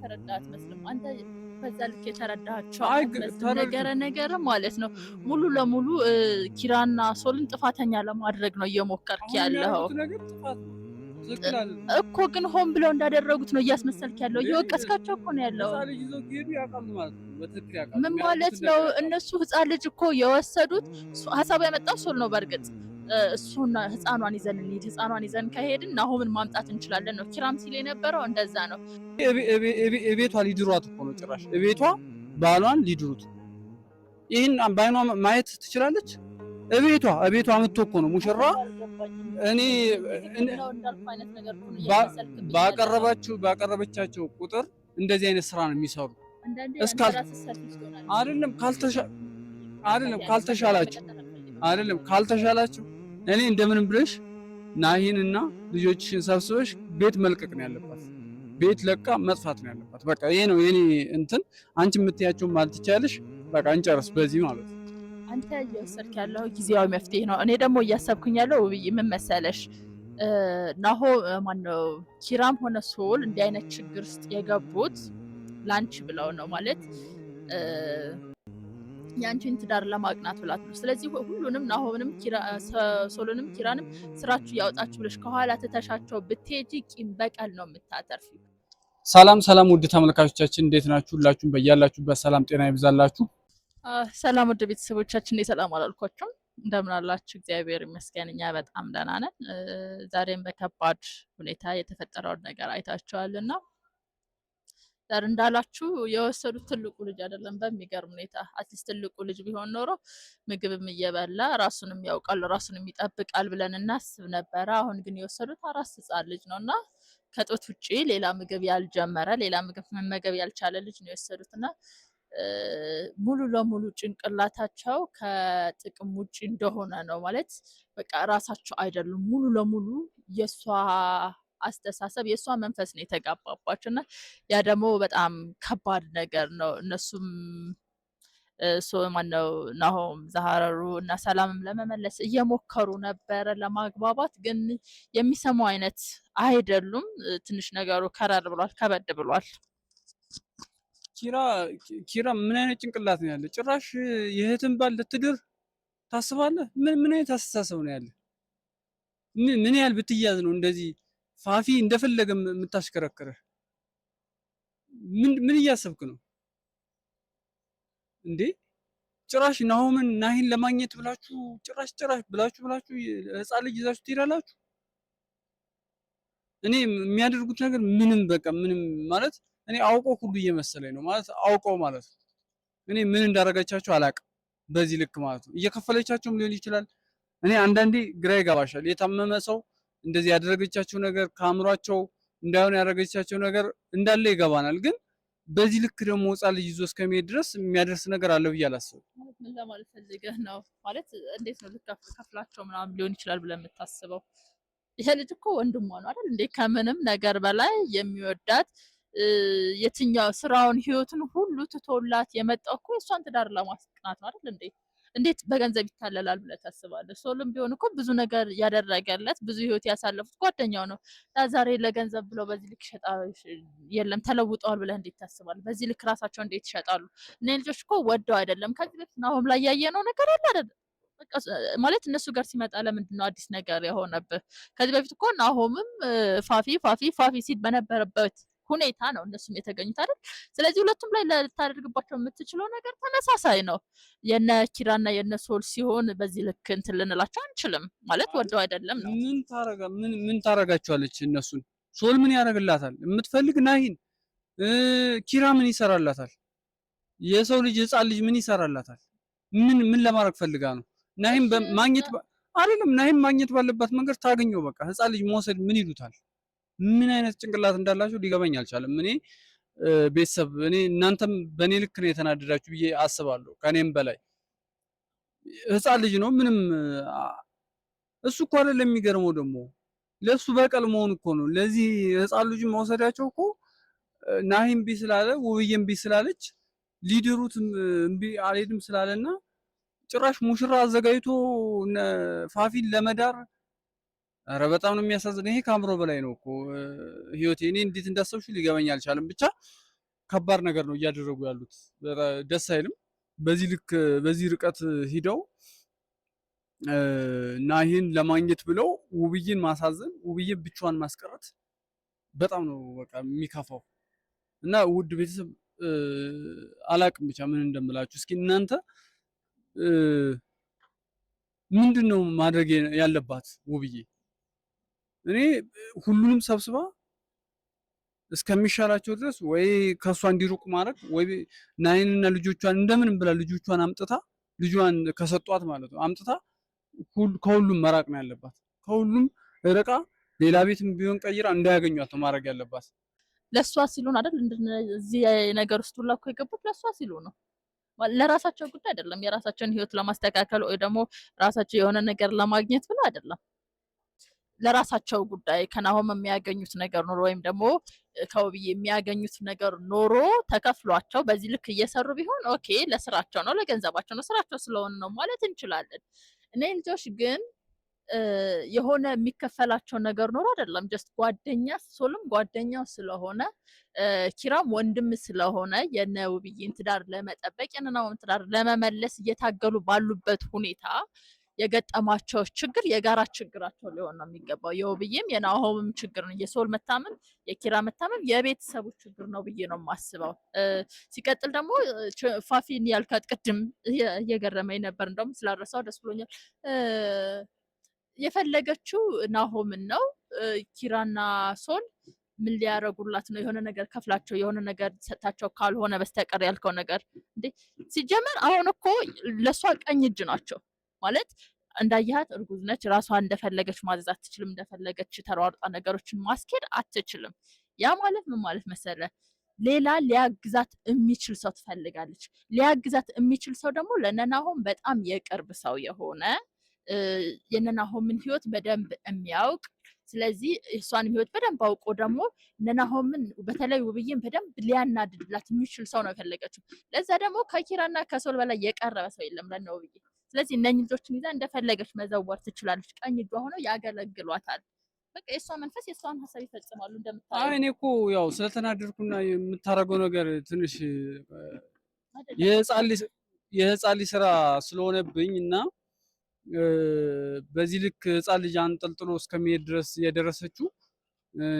ተረዳት መስለም አንተ በዛ ልክ የተረዳቸው አይ ነገር ማለት ነው። ሙሉ ለሙሉ ኪራና ሶልን ጥፋተኛ ለማድረግ ነው እየሞከርክ ያለው ነገር ጥፋት ነው። ትክክል አይደለም እኮ ግን ሆን ብለው እንዳደረጉት ነው እያስመሰልክ ያለው። እየወቀስካቸው እኮ ነው ያለው። ህፃን ልጅ ይዘው ከሄዱ ያውቃሉ ማለት ነው። በትክክል ያውቃሉ። ምን ማለት ነው? እነሱ ህፃን ልጅ እኮ የወሰዱት ሀሳቡ ያመጣው ሶል ነው። በእርግጥ እሱና ህፃኗን ይዘን እንሂድ፣ ህፃኗን ይዘን ከሄድን ናሆምን ማምጣት እንችላለን ነው ኪራም ሲል የነበረው እንደዛ ነው። እቤቷ ሊድሯት እኮ ነው ጭራሽ እቤቷ ባሏን ሊድሩት። ይህን በዓይኗ ማየት ትችላለች። እቤቷ አምጥቶ እኮ ነው ሙሽራ። እኔ ባቀረበቻቸው ቁጥር እንደዚህ አይነት ስራ ነው የሚሰሩ። አይደለም ካልተሻላችሁ እኔ እንደምንም ብለሽ ናሂንና ልጆችሽን ሰብስበሽ ቤት መልቀቅ ነው ያለባት። ቤት ለቃ መጥፋት ነው ያለባት። በቃ ይሄ ነው የኔ እንትን። አንቺ የምትያቸው ማለት ትችያለሽ። በቃ እንጨርስ በዚህ ማለት ነው። አንተ እየወሰድክ ያለው ጊዜያዊ መፍትሄ ነው። እኔ ደግሞ እያሰብኩኝ ያለው ውብዬ ምን መሰለሽ፣ ናሆ ማነው ኪራም ሆነ ሶል እንዲህ አይነት ችግር ውስጥ የገቡት ላንቺ ብለው ነው ማለት ያንቺን ትዳር ለማቅናት ብላት ነው። ስለዚህ ሁሉንም ናሆምንም ሶልንም ኪራንም ስራችሁ ያወጣችሁ ብለሽ ከኋላ ትተሻቸው ብትሄጂ ቂም በቀል ነው የምታተርፊው። ሰላም ውድ ተመልካቾቻችን እንዴት ናችሁ? ሁላችሁም በያላችሁበት ሰላም ጤና ይብዛላችሁ። ሰላም ውድ ቤተሰቦቻችን እንዴት ሰላም አላልኳችሁም? እንደምን አላችሁ? እግዚአብሔር ይመስገን እኛ በጣም ደህና ነን። ዛሬም በከባድ ሁኔታ የተፈጠረውን ነገር አይታችኋልና ዳር እንዳላችሁ የወሰዱት ትልቁ ልጅ አይደለም። በሚገርም ሁኔታ አትሊስት ትልቁ ልጅ ቢሆን ኖሮ ምግብም እየበላ ራሱንም ያውቃል ራሱንም ይጠብቃል ብለን እናስብ ነበረ። አሁን ግን የወሰዱት አራስ ህፃን ልጅ ነውና ከጦት ውጪ ሌላ ምግብ ያልጀመረ ሌላ ምግብ መመገብ ያልቻለ ልጅ ነው የወሰዱትና ሙሉ ለሙሉ ጭንቅላታቸው ከጥቅም ውጪ እንደሆነ ነው ማለት በቃ ራሳቸው አይደሉም። ሙሉ ለሙሉ የሷ አስተሳሰብ የሷ መንፈስ ነው የተጋባባቸው እና ያ ደግሞ በጣም ከባድ ነገር ነው። እነሱም ማነው ናሆም ዛሃረሩ እና ሰላምም ለመመለስ እየሞከሩ ነበረ ለማግባባት፣ ግን የሚሰሙ አይነት አይደሉም። ትንሽ ነገሩ ከረር ብሏል፣ ከበድ ብሏል። ኪራ ምን አይነት ጭንቅላት ነው ያለ? ጭራሽ የእህትን ባል ልትድር ታስባለህ? ምን አይነት አስተሳሰብ ነው ያለ? ምን ያህል ብትያዝ ነው እንደዚህ ፋፊ እንደፈለገ የምታሽከረክረህ? ምን እያሰብክ ነው እንዴ? ጭራሽ ናሂን ለማግኘት ብላችሁ ጭራሽ ብላችሁ ህፃን ልጅ ይዛችሁ ትሄዳላችሁ። እኔ የሚያደርጉት ነገር ምንም ማለት እኔ አውቀው ሁሉ እየመሰለኝ ነው ማለት አውቀው ማለት ነው። እኔ ምን እንዳረጋቻቸው አላውቅም። በዚህ ልክ ማለት ነው እየከፈለቻቸውም ሊሆን ይችላል። እኔ አንዳንዴ ግራ ይገባሻል። የታመመ ሰው እንደዚህ ያደረገቻቸው ነገር ከአእምሯቸው እንዳይሆን ያደረገቻቸው ነገር እንዳለ ይገባናል። ግን በዚህ ልክ ደግሞ ህፃን ልጅ ይዞ እስከሚሄድ ድረስ የሚያደርስ ነገር አለ ብዬ አላስብም። ምን ለማለት ፈልገህ ነው? ማለት እንዴት ነው ልከፍላቸው ምናምን ሊሆን ይችላል ብለህ የምታስበው? ይሄ ልጅ እኮ ወንድሟ ነው አይደል እንዴ? ከምንም ነገር በላይ የሚወዳት የትኛው ስራውን ህይወቱን ሁሉ ትቶላት የመጣው እኮ እሷን ትዳር ለማስቀናት ነው አይደል እንዴ? እንዴት በገንዘብ ይታለላል ብለህ ታስባለህ? ሶልም ቢሆን እኮ ብዙ ነገር ያደረገለት ብዙ ህይወት ያሳለፉት ጓደኛው ነው። ዛሬ ለገንዘብ ብለው በዚህ ልክ የለም ተለውጠዋል ብለህ እንዴት ታስባለህ? በዚህ ልክ ራሳቸው እንዴት ይሸጣሉ? እኔ ልጆች እኮ ወደው አይደለም። ከዚህ በፊት ናሆም ላይ ያየነው ነገር አለ አይደል? ማለት እነሱ ጋር ሲመጣ ለምንድን ነው አዲስ ነገር የሆነብህ? ከዚህ በፊት እኮ ናሆምም ፋፊ ሲል በነበረበት ሁኔታ ነው እነሱም የተገኙት አይደል? ስለዚህ ሁለቱም ላይ ልታደርግባቸው የምትችለው ነገር ተመሳሳይ ነው። የነ ኪራና የነ ሶል ሲሆን በዚህ ልክ እንትን ልንላቸው አንችልም። ማለት ወደው አይደለም ነው። ምን ታረጋቸዋለች? እነሱን ሶል ምን ያደርግላታል? የምትፈልግ ናሂን። ኪራ ምን ይሰራላታል? የሰው ልጅ ህፃን ልጅ ምን ይሰራላታል? ምን ለማድረግ ፈልጋ ነው? ናሂን ማግኘት አይደለም። ናሂን ማግኘት ባለባት መንገድ ታገኘው። በቃ ህፃን ልጅ መውሰድ ምን ይሉታል? ምን አይነት ጭንቅላት እንዳላችሁ ሊገባኝ አልቻለም። እኔ ቤተሰብ እናንተም በእኔ ልክ ነው የተናደዳችሁ ብዬ አስባለሁ። ከኔም በላይ ህፃን ልጅ ነው። ምንም እሱ እኮ አይደለም የሚገርመው፣ ደግሞ ለሱ በቀል መሆኑ እኮ ነው። ለዚህ ህፃን ልጅ መውሰዳቸው እኮ ናሂም ቢ ስላለ ውብዬም ቢ ስላለች ሊድሩት እምቢ አልሄድም ስላለና ጭራሽ ሙሽራ አዘጋጅቶ ፋፊን ለመዳር። ኧረ በጣም ነው የሚያሳዝነው። ይሄ ከአእምሮ በላይ ነው እኮ ህይወቴ። እኔ እንዴት እንዳሰብሽው ሊገባኝ አልቻለም። ብቻ ከባድ ነገር ነው እያደረጉ ያሉት። ደስ አይልም። በዚህ ርቀት ሂደው ናሂን ለማግኘት ብለው ውብዬን ማሳዘን፣ ውብዬን ብቻዋን ማስቀረት በጣም ነው በቃ የሚከፋው። እና ውድ ቤተሰብ አላቅም ብቻ ምን እንደምላችሁ። እስኪ እናንተ ምንድነው ማድረግ ያለባት ውብዬ? እኔ ሁሉንም ሰብስባ እስከሚሻላቸው ድረስ ወይ ከሷ እንዲሩቁ ማድረግ ወይ ናይንና ልጆቿን እንደምንም ብላ ልጆቿን አምጥታ ልጇን ከሰጧት ማለት ነው አምጥታ ከሁሉም መራቅ ነው ያለባት። ከሁሉም ርቃ ሌላ ቤትም ቢሆን ቀይራ እንዳያገኟት ነው ማድረግ ያለባት። ለሷ ሲሉ ነው አይደል? እዚህ ነገር ውስጥ ሁላ እኮ የገቡት ለሷ ሲሉ ነው። ለራሳቸው ጉዳይ አይደለም። የራሳቸውን ህይወት ለማስተካከል ወይ ደግሞ ራሳቸው የሆነ ነገር ለማግኘት ብለው አይደለም። ለራሳቸው ጉዳይ ከናሆም የሚያገኙት ነገር ኖሮ ወይም ደግሞ ከውብዬ የሚያገኙት ነገር ኖሮ ተከፍሏቸው በዚህ ልክ እየሰሩ ቢሆን ኦኬ፣ ለስራቸው ነው፣ ለገንዘባቸው ነው፣ ስራቸው ስለሆነ ነው ማለት እንችላለን። እኔ ልጆች ግን የሆነ የሚከፈላቸው ነገር ኖሮ አይደለም። ጀስት ጓደኛ ሶልም ጓደኛው ስለሆነ ኪራም ወንድም ስለሆነ የነ ውብዬን ትዳር ለመጠበቅ የነናውን ትዳር ለመመለስ እየታገሉ ባሉበት ሁኔታ የገጠማቸው ችግር የጋራ ችግራቸው ሊሆን ነው የሚገባው። የውብዬም የናሆምም ችግር ነው። የሶል መታመም፣ የኪራ መታመም የቤተሰቡ ችግር ነው ብዬ ነው የማስበው። ሲቀጥል ደግሞ ፋፊን ያልካት ቅድም እየገረመኝ ነበር። እንደውም ስላረሳው ደስ ብሎኛል። የፈለገችው ናሆምን ነው። ኪራና ሶል ምን ሊያረጉላት ነው? የሆነ ነገር ከፍላቸው የሆነ ነገር ሰጣቸው ካልሆነ በስተቀር ያልከው ነገር እንዴ! ሲጀመር አሁን እኮ ለሷ ቀኝ እጅ ናቸው ማለት እንዳያት እርጉዝ ነች። ራሷን እንደፈለገች ማዘዝ አትችልም። እንደፈለገች ተሯርጣ ነገሮችን ማስኬድ አትችልም። ያ ማለት ምን ማለት መሰለ? ሌላ ሊያግዛት የሚችል ሰው ትፈልጋለች። ሊያግዛት የሚችል ሰው ደግሞ ለነናሆም በጣም የቅርብ ሰው የሆነ የነናሆምን ህይወት በደንብ የሚያውቅ ስለዚህ እሷንም ህይወት በደንብ አውቆ ደግሞ ነናሆምን በተለይ ውብዬን በደንብ ሊያናድድላት የሚችል ሰው ነው የፈለገችው። ለዛ ደግሞ ከኪራና ከሶል በላይ የቀረበ ሰው የለም ለነ ውብዬ። ስለዚህ እነኝህ ልጆችን ይዛ እንደፈለገች መዘወር ትችላለች። ቀኝ እጇ ሆነው ያገለግሏታል። በቃ የእሷ መንፈስ የእሷን ሀሳብ ይፈጽማሉ። እንደምታየው እኔ እኮ ያው ስለተናደድኩና የምታረገው ነገር ትንሽ የህፃን ልጅ ስራ ስለሆነብኝ እና በዚህ ልክ ህፃን ልጅ አንጠልጥሎ እስከሚሄድ ድረስ የደረሰችው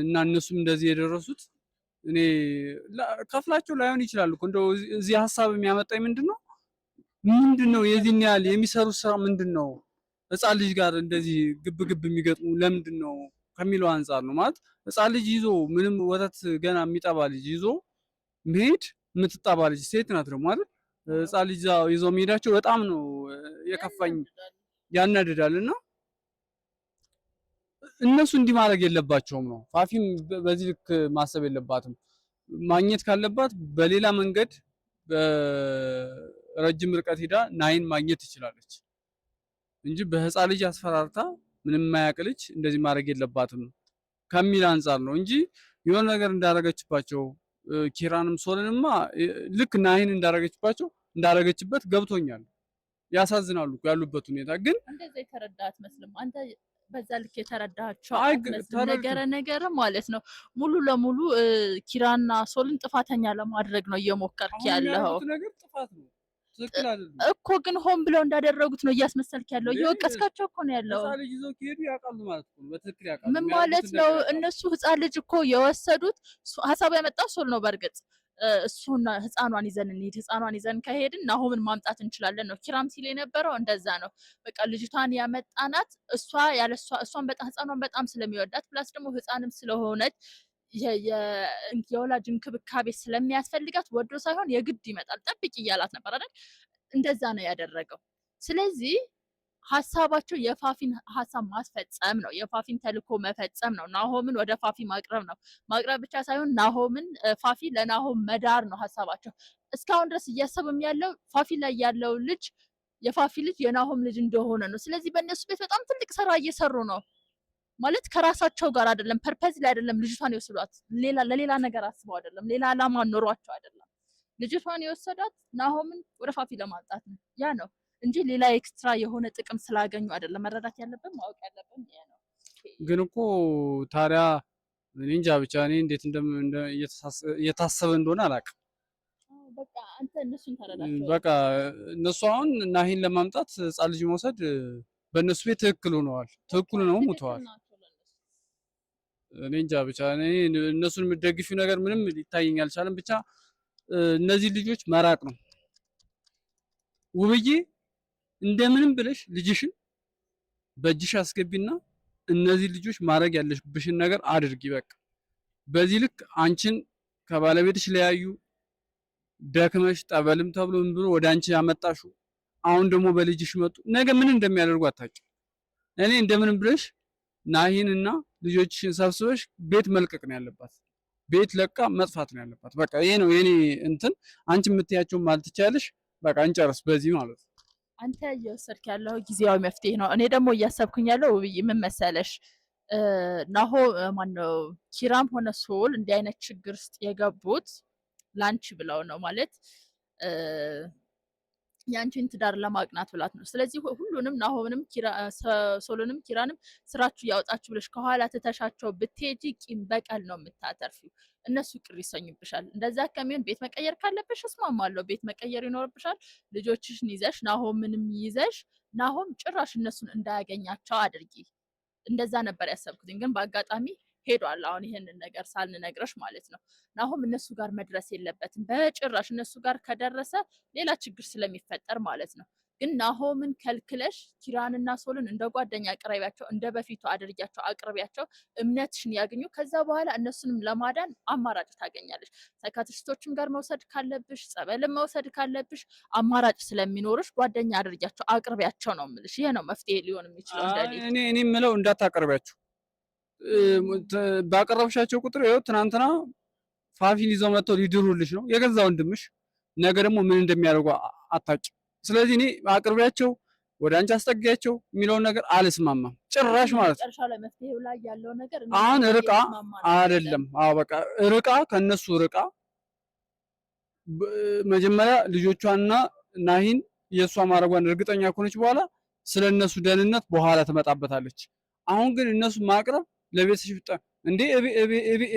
እና እነሱም እንደዚህ የደረሱት እኔ ከፍላቸው ላይሆን ይችላል እኮ እንደው እዚህ ሀሳብ የሚያመጣኝ ምንድነው የዚህን ያህል የሚሰሩት ስራ ምንድነው? ህፃን ልጅ ጋር እንደዚህ ግብ የሚገጥሙ ለምንድነው ከሚለው አንፃር ነው። ማለት ህፃን ልጅ ይዞ ምንም ወተት ገና የሚጠባ ልጅ ይዞ መሄድ የምትጠባ ልጅ ሴት ናት ደግሞ ማለት ህፃን ልጅ ይዞ መሄዳቸው በጣም ነው የከፋኝ፣ ያናድዳልና እነሱ እንዲህ ማድረግ የለባቸውም ነው። ፋፊም በዚህ ልክ ማሰብ የለባትም። ማግኘት ካለባት በሌላ መንገድ ረጅም ርቀት ሄዳ ናይን ማግኘት ትችላለች እንጂ በህፃን ልጅ አስፈራርታ ምንም የማያውቅ ልጅ እንደዚህ ማድረግ የለባትም ከሚል አንፃር ነው እንጂ የሆነ ነገር እንዳረገችባቸው ኪራንም ሶልንማ ልክ ናይን እንዳረገችበት ገብቶኛል። ያሳዝናሉ ያሉበት ሁኔታ ግን እንደዛ የተረዳት መስልም አንተ በዛ ልክ የተረዳቸው ነገር ማለት ነው። ሙሉ ለሙሉ ኪራና ሶልን ጥፋተኛ ለማድረግ ነው እየሞከርክ ያለው ነገር ጥፋት ነው እኮ ግን ሆን ብለው እንዳደረጉት ነው እያስመሰልክ ያለው። እየወቀስካቸው እኮ ነው ያለው። ህፃን ልጅ ይዘው ከሄዱ ያውቃሉ ማለት ነው። በትክክል ያውቃሉ። ምን ማለት ነው? እነሱ ህፃን ልጅ እኮ የወሰዱት ሀሳቡ ያመጣው ሶል ነው። በእርግጥ እሱና ህፃኗን ይዘን እንሂድ፣ ህፃኗን ይዘን ከሄድን ናሆምን ማምጣት እንችላለን ነው ኪራም ሲል የነበረው። እንደዛ ነው በቃ ልጅቷን ያመጣናት እሷን በጣም ህፃኗን በጣም ስለሚወዳት ፕላስ ደግሞ ህፃንም ስለሆነች የወላጅ እንክብካቤ ስለሚያስፈልጋት ወዶ ሳይሆን የግድ ይመጣል ጠብቂ እያላት ነበር አይደል? እንደዛ ነው ያደረገው። ስለዚህ ሀሳባቸው የፋፊን ሀሳብ ማስፈጸም ነው። የፋፊን ተልኮ መፈጸም ነው። ናሆምን ወደ ፋፊ ማቅረብ ነው። ማቅረብ ብቻ ሳይሆን ናሆምን ፋፊ ለናሆም መዳር ነው ሀሳባቸው። እስካሁን ድረስ እያሰብም ያለው ፋፊ ላይ ያለው ልጅ የፋፊ ልጅ የናሆም ልጅ እንደሆነ ነው። ስለዚህ በእነሱ ቤት በጣም ትልቅ ስራ እየሰሩ ነው ማለት ከራሳቸው ጋር አይደለም፣ ፐርፐዝ ላይ አይደለም ልጅቷን የወሰዷት። ለሌላ ነገር አስበው አይደለም፣ ሌላ አላማ ኖሯቸው አይደለም። ልጅቷን የወሰዷት ናሆምን ወደ ፋፊ ለማምጣት ነው። ያ ነው እንጂ ሌላ ኤክስትራ የሆነ ጥቅም ስላገኙ አይደለም። መረዳት ያለብን ማወቅ ያለብን ይሄ ነው። ግን እኮ ታዲያ እኔ እንጃ ብቻ እኔ እንዴት እየታሰበ እንደሆነ አላውቅም። በቃ አንተ እነሱን ተረዳቸው። በቃ እነሱ አሁን ናሂን ለማምጣት ህፃን ልጅ መውሰድ በእነሱ ቤት ትክክል ሆነዋል። ትክክል ነው ሙተዋል። እኔ እንጃ ብቻ እኔ እነሱን የምትደግፊው ነገር ምንም ሊታየኝ አልቻለም። ብቻ እነዚህ ልጆች መራቅ ነው። ውብዬ እንደምንም ብለሽ ልጅሽን በእጅሽ አስገቢና እነዚህ ልጆች ማድረግ ያለብሽን ነገር አድርጊ። በቃ በዚህ ልክ አንቺን ከባለቤትሽ ለያዩ ደክመሽ ጠበልም ተብሎ ምን ብሎ ወደ አንቺ ያመጣሹ አሁን ደግሞ በልጅሽ መጡ። ነገ ምን እንደሚያደርጉ አታውቂም። እኔ እንደምንም ብለሽ ናሂንና ልጆችሽን ሰብስበሽ ቤት መልቀቅ ነው ያለባት። ቤት ለቃ መጥፋት ነው ያለባት። በቃ ይሄ ነው የኔ እንትን። አንቺ የምትያቸው ማለት ትችያለሽ። በቃ እንጨርስ በዚህ ማለት ነው። አንተ እየወሰድክ ያለው ጊዜያዊ መፍትሄ ነው። እኔ ደግሞ እያሰብኩኝ ያለው ውብዬ ምን መሰለሽ፣ ናሆ ማነው ኪራም ሆነ ሶል እንዲህ አይነት ችግር ውስጥ የገቡት ላንቺ ብለው ነው ማለት ያንቺን ትዳር ለማቅናት ብላት ነው። ስለዚህ ሁሉንም ናሆምንም ሶልንም ኪራንም ስራችሁ ያወጣችሁ ብለሽ ከኋላ ትተሻቸው ብትሄጂ ቂም በቀል ነው የምታተርፊው። እነሱ ቅር ይሰኙብሻል። እንደዛ ከሚሆን ቤት መቀየር ካለብሽ እስማማለሁ፣ ቤት መቀየር ይኖርብሻል። ልጆችሽን ይዘሽ ናሆምንም ይዘሽ ናሆም ጭራሽ እነሱን እንዳያገኛቸው አድርጊ። እንደዛ ነበር ያሰብኩትኝ፣ ግን በአጋጣሚ ሄዷል። አሁን ይሄንን ነገር ሳልነግረሽ ማለት ነው። ናሆም እነሱ ጋር መድረስ የለበትም በጭራሽ። እነሱ ጋር ከደረሰ ሌላ ችግር ስለሚፈጠር ማለት ነው። ግን ናሆምን ከልክለሽ ኪራንና ሶልን እንደ ጓደኛ አቅርቢያቸው፣ እንደ በፊቱ አድርጊያቸው፣ አቅርቢያቸው፣ እምነትሽን ያገኙ። ከዛ በኋላ እነሱንም ለማዳን አማራጭ ታገኛለሽ። ሳይካትሪስቶችም ጋር መውሰድ ካለብሽ፣ ጸበልም መውሰድ ካለብሽ አማራጭ ስለሚኖርሽ ጓደኛ አድርጊያቸው፣ አቅርቢያቸው ነው የምልሽ። ይሄ ነው መፍትሄ ሊሆን የሚችለው። እኔ የምለው እንዳታቀርቢያቸው ባቀረብሻቸው ቁጥር ይኸው ትናንትና ፋፊን ይዘው መጥተው ሊድሩልሽ ነው የገዛ ወንድምሽ። ነገ ደግሞ ምን እንደሚያደርጉ አታውቂም። ስለዚህ እኔ አቅርቢያቸው ወደ አንቺ አስጠጊያቸው የሚለውን ነገር አልስማማም ጭራሽ ማለት ነው። መጨረሻው ላይ መፍትሄው ላይ ያለው ነገር አሁን ርቃ አይደለም። አዎ በቃ ርቃ ከነሱ ርቃ መጀመሪያ ልጆቿንና ናሂን የእሷ ማድረጓን እርግጠኛ ከሆነች በኋላ ስለነሱ ደህንነት በኋላ ትመጣበታለች። አሁን ግን እነሱ ማቅረብ ለቤተሰብ ፍጣ እንዴ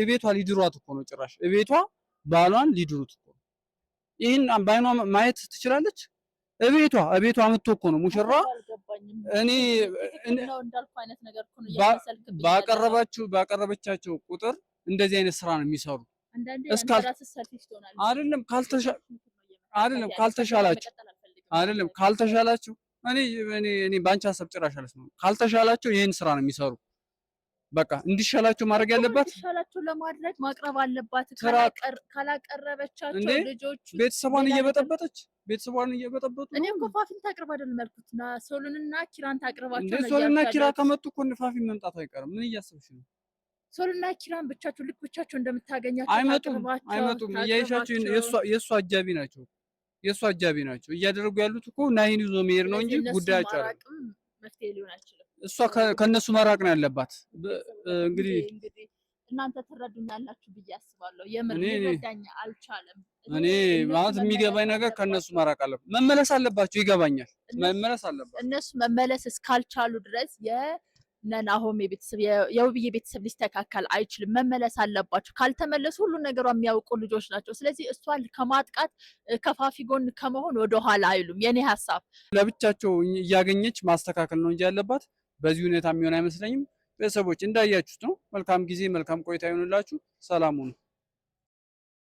እቤቷ ሊድሯት እኮ ነው። ጭራሽ እቤቷ ባሏን ሊድሩት እኮ ነው። ይሄን ባይኗ ማየት ትችላለች። እቤቷ አመጥቶ እኮ ነው ሙሽራ። እኔ እንዳልኩ አይነት ነገር እኮ ነው ባቀረበቻቸው ቁጥር እንደዚህ አይነት ስራ ነው የሚሰሩ። አይደለም ካልተሻላችሁ እኔ ባንቺ ሀሳብ ጭራሽ አልስማማም። ካልተሻላቸው ይሄን ስራ ነው የሚሰሩ። በቃ እንዲሻላቸው ማድረግ ያለባት እንዲሻላቸው ለማድረግ ማቅረብ አለባት። ካላቀረበቻቸው ልጆቹ ቤተሰቧን እየበጠበጡ እኔ እኮ ፋፊን ታቅርብ አይደለም ያልኩት፣ ሶልንና ኪራን ታቅርባቸው ነው። ሶልና ኪራ ከመጡ እኮ ፋፊን መምጣቱ አይቀርም። ምን እያሰብሽ ነው? ሶልና ኪራን ብቻቸው እንደምታገኛቸው አይመጡም። እያይሻቸው የእሱ አጃቢ ናቸው። እያደረጉ ያሉት እኮ ናሂን ይዞ መሄድ ነው እንጂ ጉዳያቸው አይደለም። መፍትሄ ሊሆን አይችልም። እሷ ከነሱ መራቅ ነው ያለባት። እንግዲህ እናንተ ትረዱኛላችሁ ብዬ አስባለሁ። የምር ሊረዳኝ አልቻለም። እኔ ማለት የሚገባኝ ነገር ከነሱ መራቅ አለበት። መመለስ አለባቸው። ይገባኛል። መመለስ አለባቸው። እነሱ መመለስ እስካልቻሉ ድረስ የናሆም ቤተሰብ የውብዬ ቤተሰብ ሊስተካከል አይችልም። መመለስ አለባቸው። ካልተመለሱ ሁሉ ነገሯ የሚያውቁ ልጆች ናቸው። ስለዚህ እሷን ከማጥቃት ከፋፊ ጎን ከመሆን ወደኋላ አይሉም። የኔ ሀሳብ ለብቻቸው እያገኘች ማስተካከል ነው እንጂ ያለባት በዚህ ሁኔታ የሚሆን አይመስለኝም። ቤተሰቦች እንዳያችሁት ነው። መልካም ጊዜ መልካም ቆይታ ይሆንላችሁ። ሰላም ሁኑ።